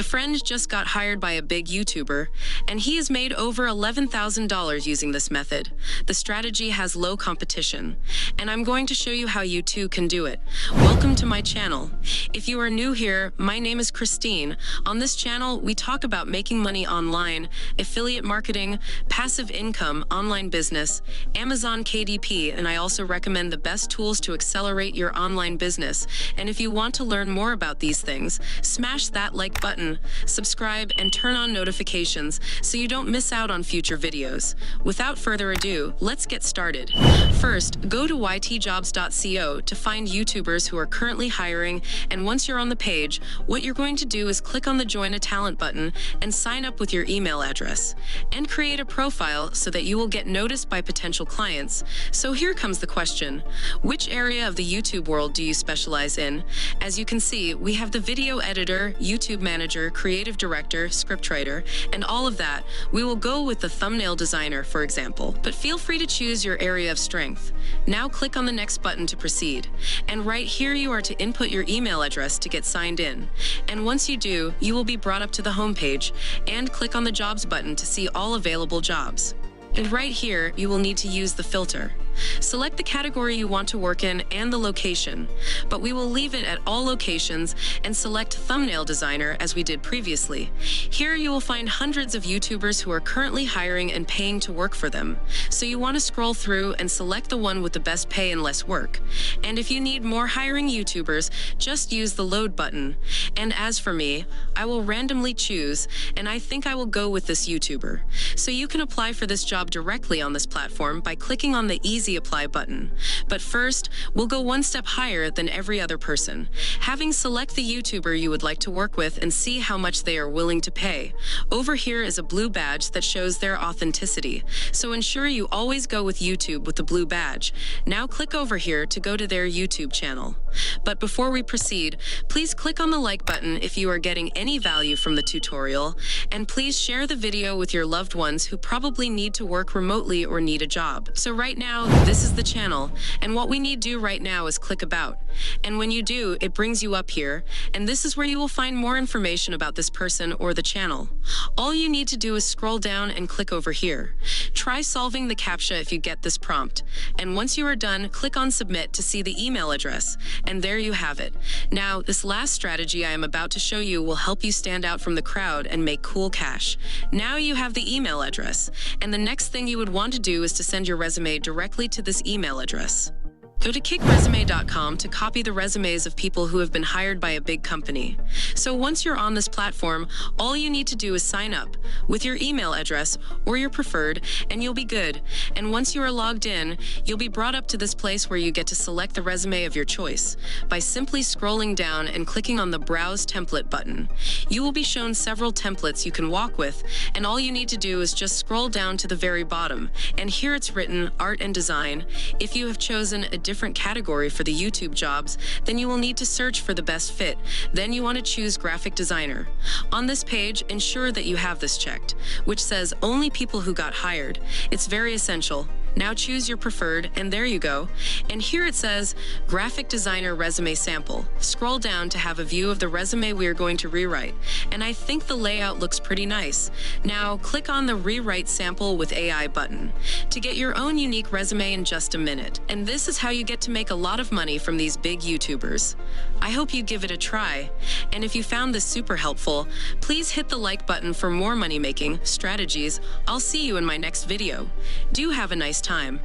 A friend just got hired by a big YouTuber, and he has made over $11,000 using this method. The strategy has low competition, and I'm going to show you how you too can do it. Welcome to my channel. If you are new here, my name is Christine. On this channel, we talk about making money online, affiliate marketing, passive income, online business, Amazon KDP, and I also recommend the best tools to accelerate your online business. And if you want to learn more about these things, smash that like button, subscribe, and turn on notifications so you don't miss out on future videos. Without further ado, let's get started. First, go to YTJOBS.co to find YouTubers who are currently hiring, and once you're on the page, what you're going to do is click on the Join a Talent button and sign up with your email address, and create a profile so that you will get noticed by potential clients. So here comes the question: which area of the YouTube world do you specialize in? As you can see, we have the video editor, YouTube manager, creative director, scriptwriter, and all of that. We will go with the thumbnail designer, for example, but feel free to choose your area of strength. Now click on the next button to proceed. And right here you are to input your email address to get signed in. And once you do, you will be brought up to the home page, and click on the jobs button to see all available jobs. And right here, you will need to use the filter. Select the category you want to work in and the location, but we will leave it at all locations and select thumbnail designer as we did previously. Here you will find hundreds of YouTubers who are currently hiring and paying to work for them. So you want to scroll through and select the one with the best pay and less work. And if you need more hiring YouTubers, just use the load button. And as for me, I will randomly choose, and I think I will go with this YouTuber. So you can apply for this job directly on this platform by clicking on the Easy Apply button. But first, we'll go one step higher than every other person. Select the YouTuber you would like to work with and see how much they are willing to pay. Over here is a blue badge that shows their authenticity, so ensure you always go with YouTube with the blue badge. Now click over here to go to their YouTube channel. But before we proceed, please click on the like button if you are getting any value from the tutorial, and please share the video with your loved ones who probably need to work remotely or need a job. So right now, this is the channel, and what we need to do right now is click About. And when you do, it brings you up here, and this is where you will find more information about this person or the channel. All you need to do is scroll down and click over here. Try solving the CAPTCHA if you get this prompt. And once you are done, click on Submit to see the email address. And there you have it. Now, this last strategy I am about to show you will help you stand out from the crowd and make cool cash. Now you have the email address, and the next thing you would want to do is to send your resume directly to this email address. Go to kickresume.com to copy the resumes of people who have been hired by a big company. So once you're on this platform, all you need to do is sign up with your email address or your preferred, and you'll be good. And once you are logged in, you'll be brought up to this place where you get to select the resume of your choice by simply scrolling down and clicking on the Browse Template button. You will be shown several templates you can walk with, and all you need to do is just scroll down to the very bottom, and here it's written Art and Design. If you have chosen a different category for the YouTube jobs, then you will need to search for the best fit. Then you want to choose graphic designer. On this page, ensure that you have this checked, which says only people who got hired. It's very essential. Now choose your preferred, and there you go. And here it says graphic designer resume sample. Scroll down to have a view of the resume we are going to rewrite, and I think the layout looks pretty nice. Now click on the Rewrite Sample with AI button to get your own unique resume in just a minute. And this is how you get to make a lot of money from these big YouTubers. I hope you give it a try. And if you found this super helpful, please hit the like button for more money-making strategies. I'll see you in my next video. Do have a nice time.